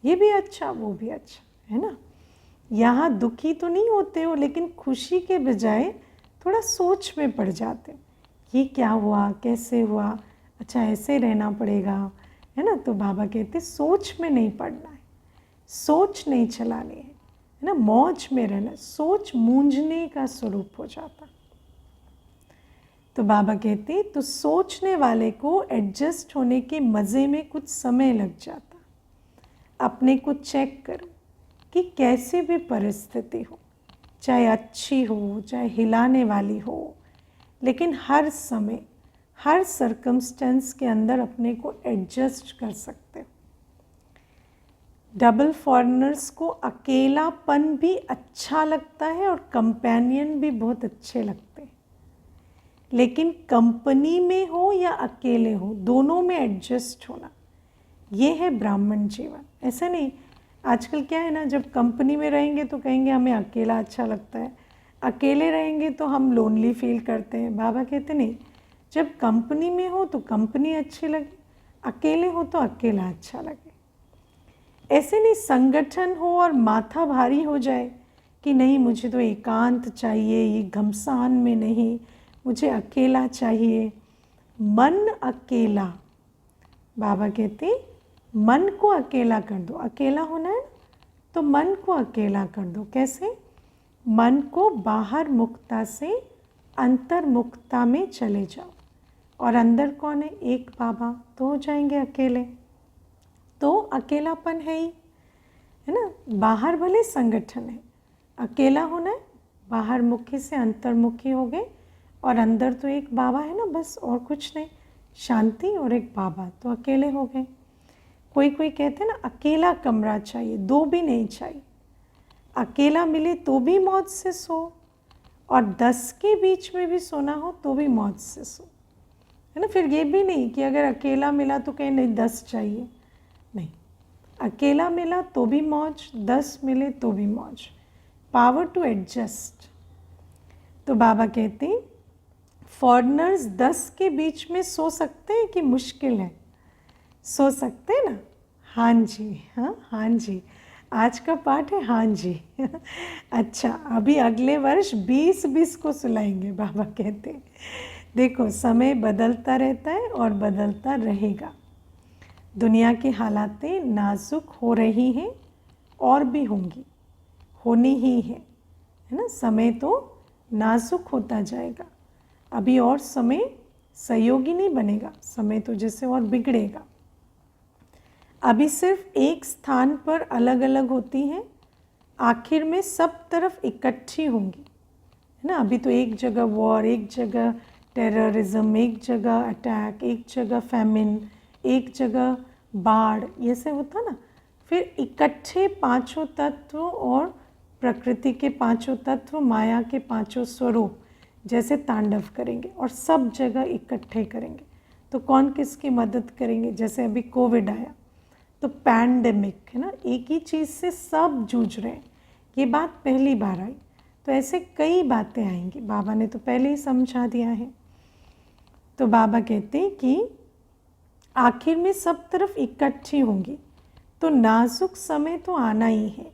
ये भी अच्छा, वो भी अच्छा, है ना। यहाँ दुखी तो नहीं होते हो, लेकिन खुशी के बजाय थोड़ा सोच में पड़ जाते, ये क्या हुआ, कैसे हुआ, अच्छा ऐसे रहना पड़ेगा, है ना। तो बाबा कहते सोच में नहीं पड़ना है, सोच नहीं चलानी है ना, मौज में रहना। सोच मूंझने का स्वरूप हो जाता। तो बाबा कहते तो सोचने वाले को एडजस्ट होने के मज़े में कुछ समय लग जाता। अपने को चेक करो कि कैसी भी परिस्थिति हो, चाहे अच्छी हो चाहे हिलाने वाली हो, लेकिन हर समय हर सर्कमस्टेंस के अंदर अपने को एडजस्ट कर सकते हो। डबल फॉरेनर्स को अकेलापन भी अच्छा लगता है और कंपेनियन भी बहुत अच्छे लगते हैं, लेकिन कंपनी में हो या अकेले हो, दोनों में एडजस्ट होना, ये है ब्राह्मण जीवन। ऐसा नहीं, आजकल क्या है ना, जब कंपनी में रहेंगे तो कहेंगे हमें अकेला अच्छा लगता है, अकेले रहेंगे तो हम लोनली फील करते हैं। बाबा कहते नहीं, जब कंपनी में हो तो कंपनी अच्छी लगे, अकेले हो तो अकेला अच्छा लगे। ऐसे नहीं संगठन हो और माथा भारी हो जाए कि नहीं मुझे तो एकांत चाहिए, ये घमसान में नहीं, मुझे अकेला चाहिए। मन अकेला, बाबा कहते मन को अकेला कर दो। अकेला होना है तो मन को अकेला कर दो। कैसे? मन को बाहर मुक्ता से अंतर मुक्ता में चले जाओ, और अंदर कौन है? एक बाबा, तो हो जाएंगे अकेले। तो अकेलापन है ही, है ना। बाहर भले संगठन है, अकेला होना है, बाहर मुखी से अंतर्मुखी हो गए, और अंदर तो एक बाबा है ना, बस और कुछ नहीं, शांति और एक बाबा, तो अकेले हो गए। कोई कोई कहते हैं ना अकेला कमरा चाहिए, दो भी नहीं चाहिए। अकेला मिले तो भी मौज से सो, और 10 के बीच में भी सोना हो तो भी मौज से सो, है ना। फिर ये भी नहीं कि अगर अकेला मिला तो कहीं नहीं 10 चाहिए, नहीं। अकेला मिला तो भी मौज, 10 मिले तो भी मौज, पावर टू एडजस्ट। तो बाबा कहते हैं फॉरेनर्स 10 के बीच में सो सकते हैं कि मुश्किल है? सो सकते हैं ना? हाँ जी, हाँ जी, आज का पाठ है हाँ जी। अच्छा, अभी अगले वर्ष 20-20 को सुलाएंगे। बाबा कहते हैं देखो समय बदलता रहता है और बदलता रहेगा। दुनिया की हालातें नाजुक हो रही हैं और भी होंगी, होनी ही है ना। समय तो नाजुक होता जाएगा, अभी और समय सहयोगी नहीं बनेगा, समय तो जैसे और बिगड़ेगा। अभी सिर्फ एक स्थान पर अलग अलग होती हैं, आखिर में सब तरफ इकट्ठी होंगी, है ना। अभी तो एक जगह वॉर, एक जगह टेररिज्म, एक जगह अटैक, एक जगह फैमिन, एक जगह बाढ़, ये से होता ना। फिर इकट्ठे पांचों तत्व और प्रकृति के पांचों तत्व, माया के पांचों स्वरूप जैसे तांडव करेंगे और सब जगह इकट्ठे करेंगे। तो कौन किसकी मदद करेंगे? जैसे अभी कोविड आया तो पैंडेमिक, है ना, एक ही चीज़ से सब जूझ रहे हैं, ये बात पहली बार आई। तो ऐसे कई बातें आएंगी, बाबा ने तो पहले ही समझा दिया है। तो बाबा कहते हैं कि आखिर में सब तरफ इकट्ठी होंगी, तो नाजुक समय तो आना ही है।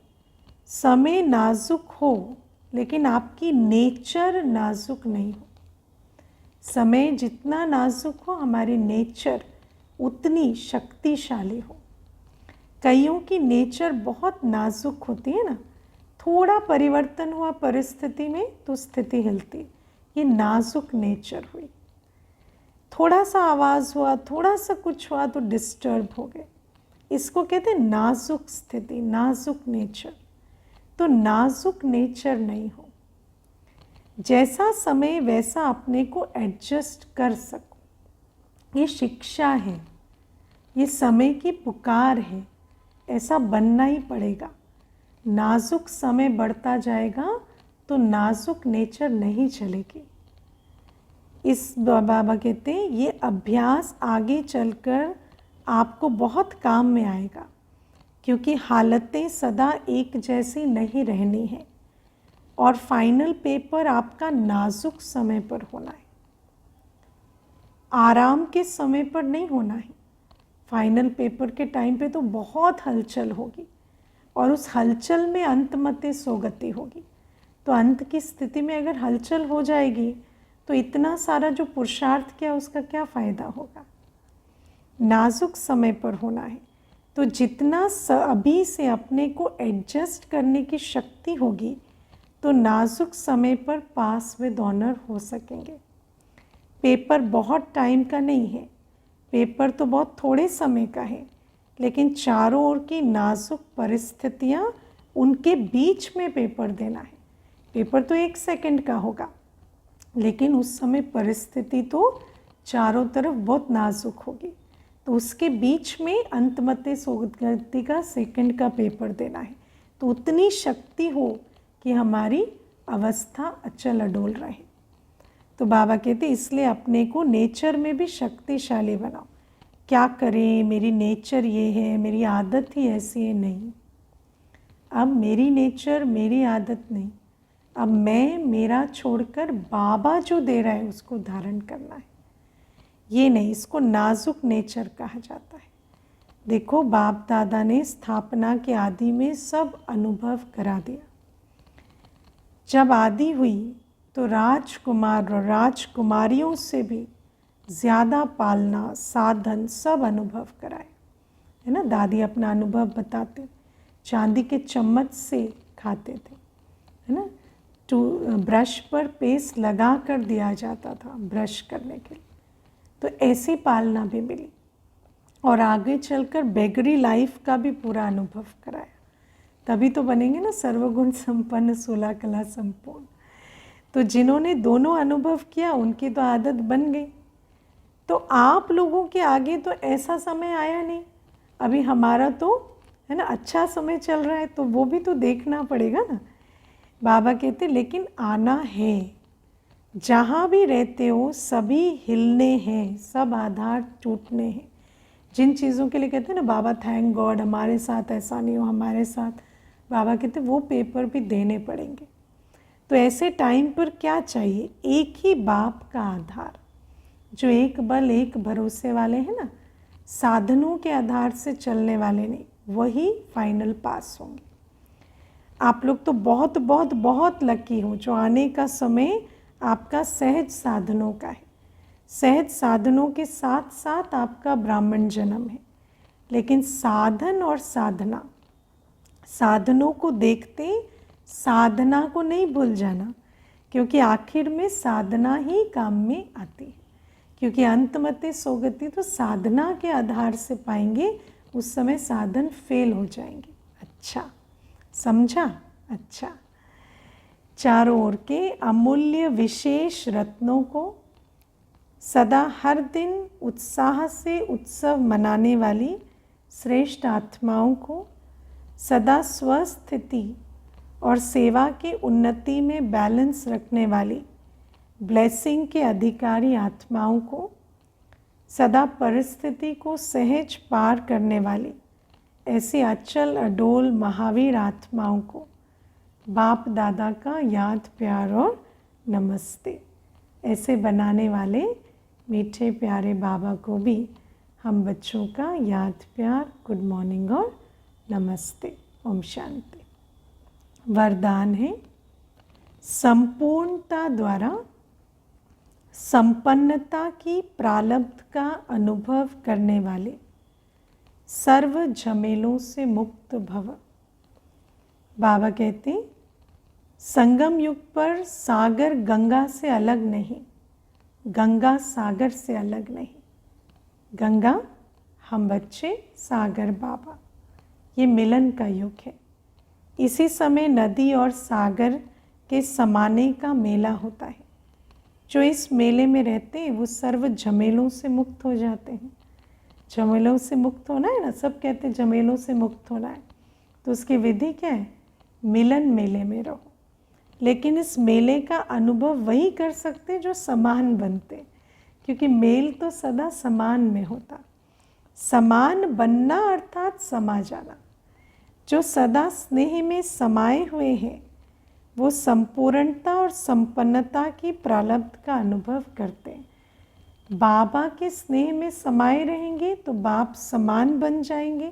समय नाजुक हो लेकिन आपकी नेचर नाजुक नहीं हो। समय जितना नाजुक हो, हमारी नेचर उतनी शक्तिशाली हो। कईयों की नेचर बहुत नाजुक होती है ना, थोड़ा परिवर्तन हुआ परिस्थिति में तो स्थिति हिलती, ये नाजुक नेचर हुई। थोड़ा सा आवाज़ हुआ, थोड़ा सा कुछ हुआ तो डिस्टर्ब हो गए, इसको कहते हैं नाजुक स्थिति, नाजुक नेचर। तो नाजुक नेचर नहीं हो, जैसा समय वैसा अपने को एडजस्ट कर सको, ये शिक्षा है, ये समय की पुकार है, ऐसा बनना ही पड़ेगा। नाजुक समय बढ़ता जाएगा तो नाजुक नेचर नहीं चलेगी। इस बाबा कहते हैं ये अभ्यास आगे चलकर आपको बहुत काम में आएगा, क्योंकि हालतें सदा एक जैसी नहीं रहनी है और फाइनल पेपर आपका नाजुक समय पर होना है, आराम के समय पर नहीं होना है। फाइनल पेपर के टाइम पे तो बहुत हलचल होगी और उस हलचल में अंतमते सोगति होगी। तो अंत की स्थिति में अगर हलचल हो जाएगी तो इतना सारा जो पुरुषार्थ किया उसका क्या फ़ायदा होगा। नाजुक समय पर होना है, तो जितना अभी से अपने को एडजस्ट करने की शक्ति होगी तो नाजुक समय पर पास विद ऑनर हो सकेंगे। पेपर बहुत टाइम का नहीं है, पेपर तो बहुत थोड़े समय का है, लेकिन चारों ओर की नाजुक परिस्थितियाँ, उनके बीच में पेपर देना है। पेपर तो 1 सेकंड का होगा, लेकिन उस समय परिस्थिति तो चारों तरफ बहुत नाजुक होगी, तो उसके बीच में अंतमते सोगति का सेकंड का पेपर देना है। तो उतनी शक्ति हो कि हमारी अवस्था अचल अडोल रहे। तो बाबा कहते इसलिए अपने को नेचर में भी शक्तिशाली बनाओ। क्या करें, मेरी नेचर ये है, मेरी आदत ही ऐसी है, नहीं। अब मेरी नेचर, मेरी आदत नहीं, अब मैं मेरा छोड़कर बाबा जो दे रहा है उसको धारण करना है, ये नहीं। इसको नाजुक नेचर कहा जाता है। देखो, बाप दादा ने स्थापना के आदि में सब अनुभव करा दिया। जब आदि हुई तो राजकुमार और राजकुमारियों से भी ज़्यादा पालना, साधन सब अनुभव कराए, है ना। दादी अपना अनुभव बताते, चांदी के चम्मच से खाते थे, है ना। ब्रश पर पेस्ट लगा कर दिया जाता था ब्रश करने के लिए। तो ऐसी पालना भी मिली और आगे चलकर बेगरी लाइफ का भी पूरा अनुभव कराया। तभी तो बनेंगे ना सर्वगुण संपन्न 16 कला संपूर्ण। तो जिन्होंने दोनों अनुभव किया उनकी तो आदत बन गई। तो आप लोगों के आगे तो ऐसा समय आया नहीं, अभी हमारा तो है ना अच्छा समय चल रहा है, तो वो भी तो देखना पड़ेगा ना। बाबा कहते लेकिन आना है, जहाँ भी रहते हो सभी हिलने हैं, सब आधार टूटने हैं। जिन चीज़ों के लिए कहते हैं ना बाबा थैंक गॉड हमारे साथ ऐसा नहीं हो, हमारे साथ, बाबा कहते वो पेपर भी देने पड़ेंगे। तो ऐसे टाइम पर क्या चाहिए, एक ही बाप का आधार, जो एक बल एक भरोसे वाले हैं ना, साधनों के आधार से चलने वाले नहीं, वही फाइनल पास होंगे। आप लोग तो बहुत बहुत बहुत लकी हो जो आने का समय आपका सहज साधनों का है। सहज साधनों के साथ साथ आपका ब्राह्मण जन्म है, लेकिन साधन और साधना, साधनों को देखते साधना को नहीं भूल जाना, क्योंकि आखिर में साधना ही काम में आती है। क्योंकि अंतमते सोगति तो साधना के आधार से पाएंगे, उस समय साधन फेल हो जाएंगे। अच्छा समझा। अच्छा, चारों ओर के अमूल्य विशेष रत्नों को सदा हर दिन उत्साह से उत्सव मनाने वाली श्रेष्ठ आत्माओं को, सदा स्वस्थिति और सेवा के उन्नति में बैलेंस रखने वाली ब्लेसिंग के अधिकारी आत्माओं को, सदा परिस्थिति को सहज पार करने वाली ऐसी अचल अडोल महावीर आत्माओं को बाप दादा का याद प्यार और नमस्ते। ऐसे बनाने वाले मीठे प्यारे बाबा को भी हम बच्चों का याद प्यार, गुड मॉर्निंग और नमस्ते। ओम शांति। वरदान है, संपूर्णता द्वारा संपन्नता की प्रारब्ध का अनुभव करने वाले सर्व झमेलों से मुक्त भव। बाबा कहते संगम युग पर सागर गंगा से अलग नहीं, गंगा सागर से अलग नहीं। गंगा हम बच्चे, सागर बाबा। ये मिलन का युग है। इसी समय नदी और सागर के समाने का मेला होता है। जो इस मेले में रहते हैं वो सर्व झमेलों से मुक्त हो जाते हैं। झमेलों से मुक्त होना है ना, सब कहते हैं झमेलों से मुक्त होना है, तो उसकी विधि क्या है? मिलन मेले में रहो। लेकिन इस मेले का अनुभव वही कर सकते जो समान बनते, क्योंकि मेल तो सदा समान में होता। समान बनना अर्थात समा जाना। जो सदा स्नेह में समाये हुए हैं वो संपूर्णता और संपन्नता की प्रारब्ध का अनुभव करते हैं। बाबा के स्नेह में समाये रहेंगे तो बाप समान बन जाएंगे,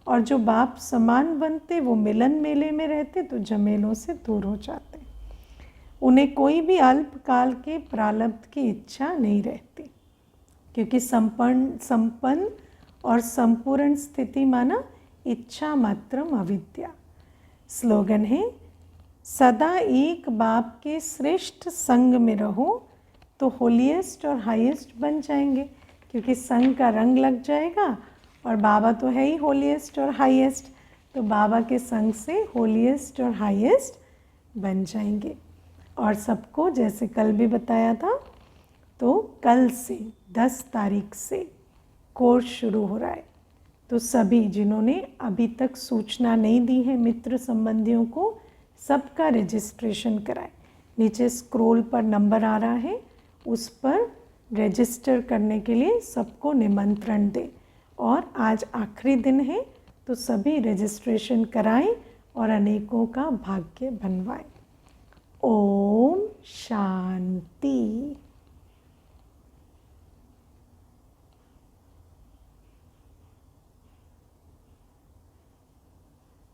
और जो बाप समान बनते वो मिलन मेले में रहते तो झमेलों से दूर हो जाते। उन्हें कोई भी अल्पकाल के प्रारब्ध की इच्छा नहीं रहती, क्योंकि संपन्न और संपूर्ण स्थिति माना इच्छा मात्रम अविद्या। स्लोगन है सदा एक बाप के श्रेष्ठ संग में रहो तो होलीएस्ट और हाईएस्ट बन जाएंगे, क्योंकि संग का रंग लग जाएगा और बाबा तो है ही होलीएस्ट और हाईएस्ट, तो बाबा के संग से होलीएस्ट और हाईएस्ट बन जाएंगे। और सबको जैसे कल भी बताया था, तो कल से 10 तारीख से कोर्स शुरू हो रहा है। तो सभी जिन्होंने अभी तक सूचना नहीं दी है मित्र संबंधियों को, सबका रजिस्ट्रेशन कराएं। नीचे स्क्रॉल पर नंबर आ रहा है, उस पर रजिस्टर करने के लिए सबको निमंत्रण दें। और आज आखिरी दिन है, तो सभी रजिस्ट्रेशन कराएं और अनेकों का भाग्य बनवाएं। ओम शांति।